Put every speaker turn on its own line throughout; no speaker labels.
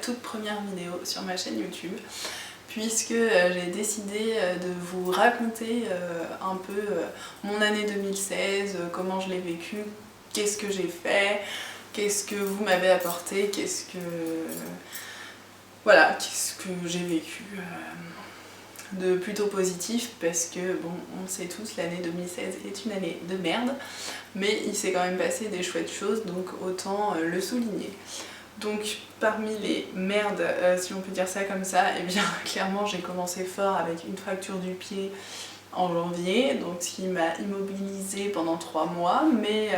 toute première vidéo sur ma chaîne YouTube, puisque j'ai décidé de vous raconter un peu mon année 2016, comment je l'ai vécue, qu'est-ce que j'ai fait, qu'est-ce que vous m'avez apporté, qu'est-ce que j'ai vécu de plutôt positif, parce que bon, on sait tous, l'année 2016 est une année de merde, mais il s'est quand même passé des chouettes choses, donc autant le souligner. Donc parmi les merdes, si on peut dire ça comme ça, et bien clairement j'ai commencé fort avec une fracture du pied en janvier, donc ce qui m'a immobilisée pendant 3 mois, mais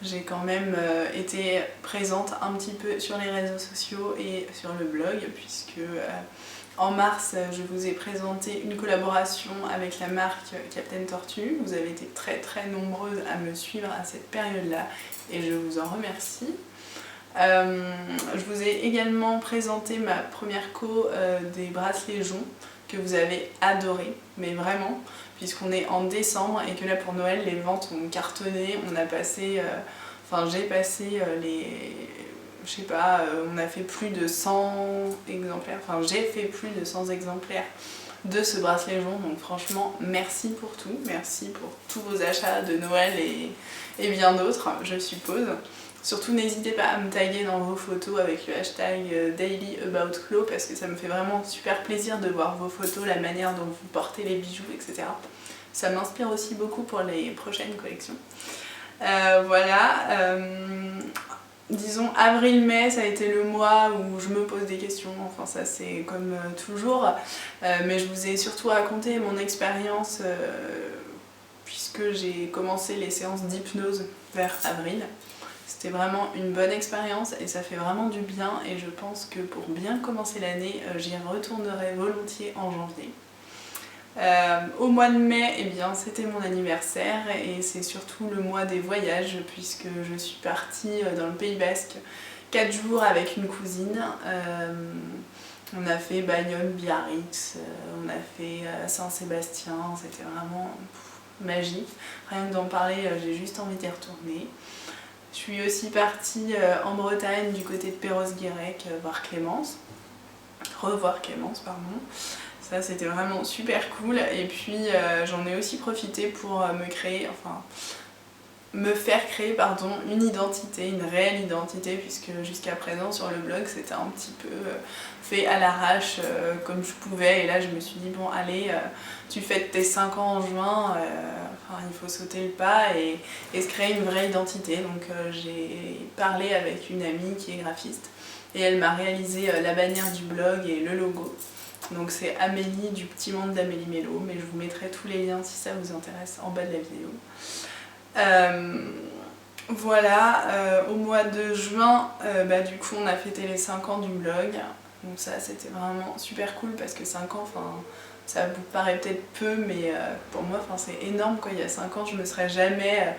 j'ai quand même été présente un petit peu sur les réseaux sociaux et sur le blog, puisque en mars, je vous ai présenté une collaboration avec la marque Captain Tortue. Vous avez été très nombreuses à me suivre à cette période-là et je vous en remercie. Je vous ai également présenté ma première des bracelets joncs que vous avez adoré, mais vraiment, puisqu'on est en décembre et que là pour Noël les ventes ont cartonné, on a passé, j'ai passé je sais pas, on a fait plus de 100 exemplaires, j'ai fait plus de 100 exemplaires de ce bracelet jonc, donc franchement merci pour tout, merci pour tous vos achats de Noël et bien d'autres, je suppose. Surtout n'hésitez pas à me taguer dans vos photos avec le hashtag dailyaboutchloé, parce que ça me fait vraiment super plaisir de voir vos photos, la manière dont vous portez les bijoux, etc. Ça m'inspire aussi beaucoup pour les prochaines collections. Disons avril-mai, ça a été le mois où je me pose des questions, enfin ça c'est comme toujours, mais je vous ai surtout raconté mon expérience puisque j'ai commencé les séances d'hypnose vers avril. C'était vraiment une bonne expérience et ça fait vraiment du bien, et je pense que pour bien commencer l'année, j'y retournerai volontiers en janvier. Au mois de mai, eh bien, c'était mon anniversaire et c'est surtout le mois des voyages, puisque je suis partie dans le Pays Basque 4 jours avec une cousine. On a fait Bayonne, Biarritz, on a fait Saint-Sébastien, c'était vraiment magique. Rien que d'en parler, j'ai juste envie d'y retourner. Je suis aussi partie en Bretagne du côté de Perros-Guirec revoir Clémence, pardon. Ça c'était vraiment super cool, et puis j'en ai aussi profité pour me faire créer une identité, une réelle identité, puisque jusqu'à présent sur le blog c'était un petit peu fait à l'arrache comme je pouvais, et là je me suis dit bon allez, tu fêtes tes 5 ans en juin, il faut sauter le pas et se créer une vraie identité. Donc j'ai parlé avec une amie qui est graphiste et elle m'a réalisé la bannière du blog et le logo. Donc c'est Amélie du Petit Monde d'Amélie Mello, mais je vous mettrai tous les liens si ça vous intéresse en bas de la vidéo. Au mois de juin, du coup on a fêté les 5 ans du blog, donc ça c'était vraiment super cool, parce que 5 ans, ça vous paraît peut-être peu, mais pour moi c'est énorme quoi. Il y a 5 ans je me serais jamais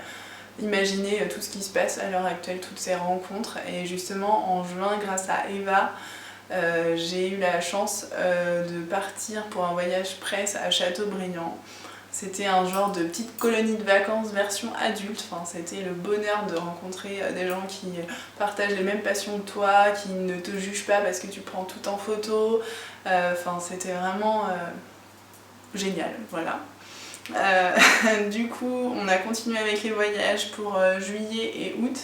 imaginé tout ce qui se passe à l'heure actuelle, toutes ces rencontres, et justement en juin grâce à Eva, j'ai eu la chance de partir pour un voyage presse à Châteaubriand. C'était un genre de petite colonie de vacances version adulte, c'était le bonheur de rencontrer des gens qui partagent les mêmes passions que toi, qui ne te jugent pas parce que tu prends tout en photo, c'était vraiment génial, voilà. Du coup on a continué avec les voyages pour juillet et août,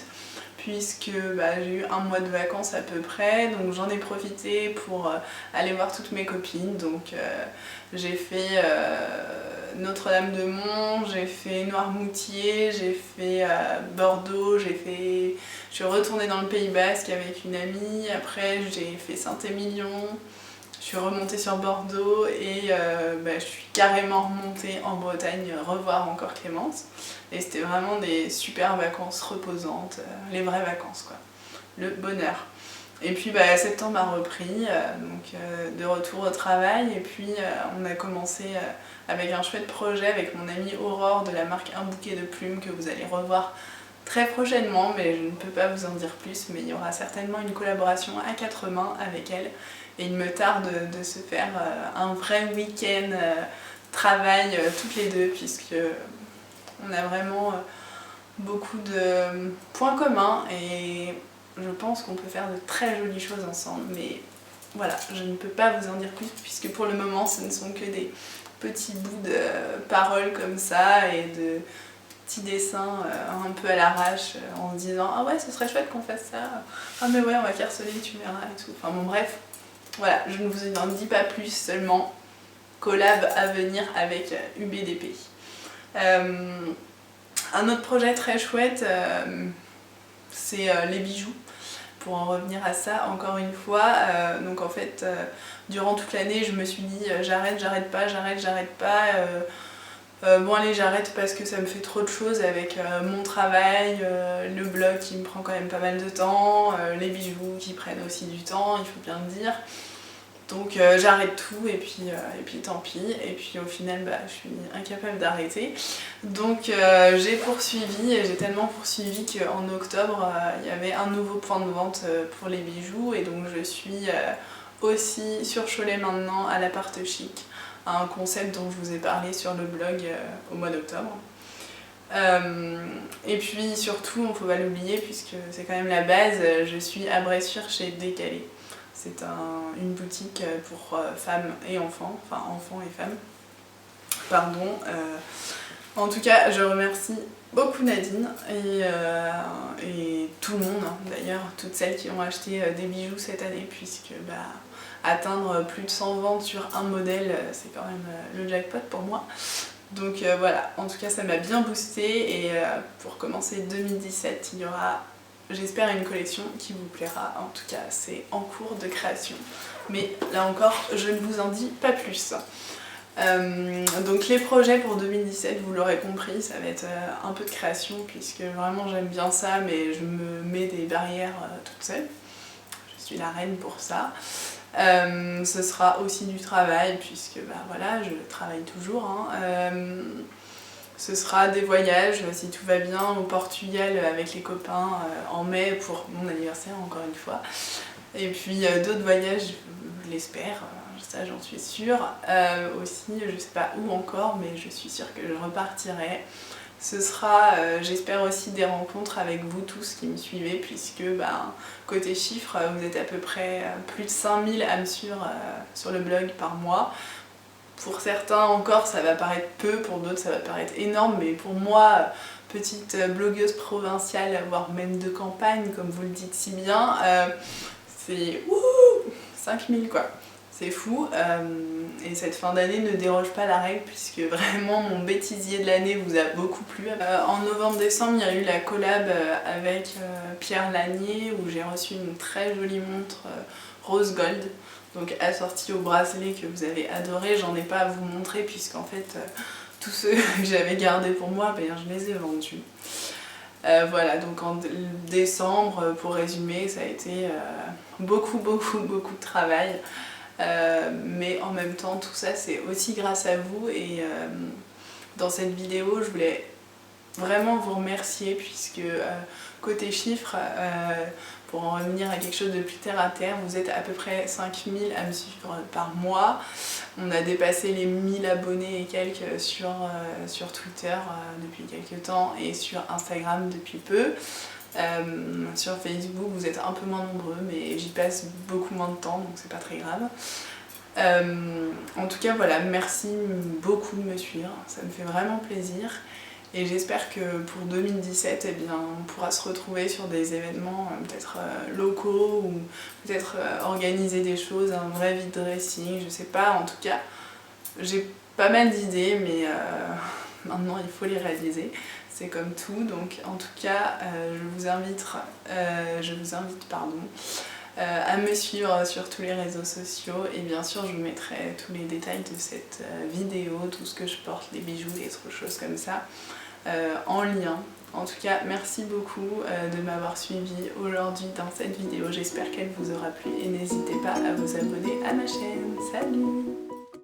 puisque j'ai eu un mois de vacances à peu près, donc j'en ai profité pour aller voir toutes mes copines. Donc j'ai fait Notre-Dame-de-Mont, j'ai fait Noirmoutier, j'ai fait Bordeaux, je suis retournée dans le Pays Basque avec une amie, après j'ai fait Saint-Émilion, je suis remontée sur Bordeaux et je suis carrément remontée en Bretagne revoir encore Clémence. Et c'était vraiment des super vacances reposantes, les vraies vacances quoi, le bonheur. Et puis septembre a repris, de retour au travail, et puis on a commencé avec un chouette projet avec mon amie Aurore de la marque Un Bouquet de Plumes, que vous allez revoir très prochainement, mais je ne peux pas vous en dire plus, mais il y aura certainement une collaboration à 4 mains avec elle, et il me tarde de se faire un vrai week-end travail toutes les deux, puisque on a vraiment beaucoup de points communs, et je pense qu'on peut faire de très jolies choses ensemble, mais voilà, je ne peux pas vous en dire plus puisque pour le moment ce ne sont que des petits bouts de paroles comme ça et de petits dessins un peu à l'arrache en se disant ah ouais ce serait chouette qu'on fasse ça, ah mais ouais on va cartonner tu verras et tout, enfin bon bref, voilà, je ne vous en dis pas plus, seulement collab à venir avec UBDP. Un autre projet très chouette, c'est les bijoux. Pour en revenir à ça, encore une fois, donc en fait, durant toute l'année, je me suis dit j'arrête pas. Bon allez, j'arrête parce que ça me fait trop de choses avec mon travail, le blog qui me prend quand même pas mal de temps, les bijoux qui prennent aussi du temps, il faut bien le dire. Donc j'arrête tout et puis tant pis, et puis au final bah, je suis incapable d'arrêter. Donc j'ai poursuivi, et j'ai tellement poursuivi qu'en octobre il y avait un nouveau point de vente pour les bijoux, et donc je suis aussi sur Cholet maintenant à l'appart chic, un concept dont je vous ai parlé sur le blog au mois d'octobre. Et puis surtout, il ne faut pas l'oublier puisque c'est quand même la base, je suis à Bressuire chez Décalé. C'est une boutique pour femmes et enfants, enfin enfants et femmes, pardon. En tout cas, je remercie beaucoup Nadine et tout le monde, hein, d'ailleurs, toutes celles qui ont acheté des bijoux cette année, puisque bah, atteindre plus de 100 ventes sur un modèle, c'est quand même le jackpot pour moi. Donc voilà, en tout cas ça m'a bien boosté, et pour commencer 2017, il y aura, j'espère, une collection qui vous plaira. En tout cas, c'est en cours de création. Mais là encore, je ne vous en dis pas plus. Donc les projets pour 2017, vous l'aurez compris, ça va être un peu de création puisque vraiment j'aime bien ça, mais je me mets des barrières toute seule. Je suis la reine pour ça. Ce sera aussi du travail puisque bah, voilà, je travaille toujours. Hein. Ce sera des voyages, si tout va bien, au Portugal avec les copains en mai pour mon anniversaire encore une fois. Et puis d'autres voyages, je l'espère, ça j'en suis sûre. Aussi, je sais pas où encore, mais je suis sûre que je repartirai. Ce sera, j'espère, aussi des rencontres avec vous tous qui me suivez, puisque ben, côté chiffres, vous êtes à peu près plus de 5000 à me suivre sur le blog par mois. Pour certains encore ça va paraître peu, pour d'autres ça va paraître énorme, mais pour moi, petite blogueuse provinciale, voire même de campagne, comme vous le dites si bien, c'est 5000 quoi. C'est fou, et cette fin d'année ne déroge pas la règle puisque vraiment mon bêtisier de l'année vous a beaucoup plu. En novembre-décembre, il y a eu la collab avec Pierre Lanier où j'ai reçu une très jolie montre rose gold, donc assortie au bracelet que vous avez adoré. J'en ai pas à vous montrer puisqu'en fait tous ceux que j'avais gardés pour moi, ben, je les ai vendus. Voilà, donc en décembre, pour résumer, ça a été beaucoup de travail. Mais en même temps tout ça c'est aussi grâce à vous, et dans cette vidéo je voulais vraiment vous remercier puisque côté chiffres, pour en revenir à quelque chose de plus terre à terre, vous êtes à peu près 5000 à me suivre par mois. On a dépassé les 1000 abonnés et quelques sur Twitter depuis quelques temps, et sur Instagram depuis peu. Sur Facebook vous êtes un peu moins nombreux, mais j'y passe beaucoup moins de temps donc c'est pas très grave. En tout cas voilà, merci beaucoup de me suivre, ça me fait vraiment plaisir, et j'espère que pour 2017 eh bien, on pourra se retrouver sur des événements peut-être locaux, ou peut-être organiser des choses, un vrai vide dressing, je sais pas. En tout cas j'ai pas mal d'idées, mais maintenant il faut les réaliser. C'est comme tout, donc en tout cas je vous invite à me suivre sur tous les réseaux sociaux, et bien sûr je vous mettrai tous les détails de cette vidéo, tout ce que je porte, les bijoux et autres choses comme ça en lien. En tout cas merci beaucoup de m'avoir suivi aujourd'hui dans cette vidéo, j'espère qu'elle vous aura plu et n'hésitez pas à vous abonner à ma chaîne. Salut!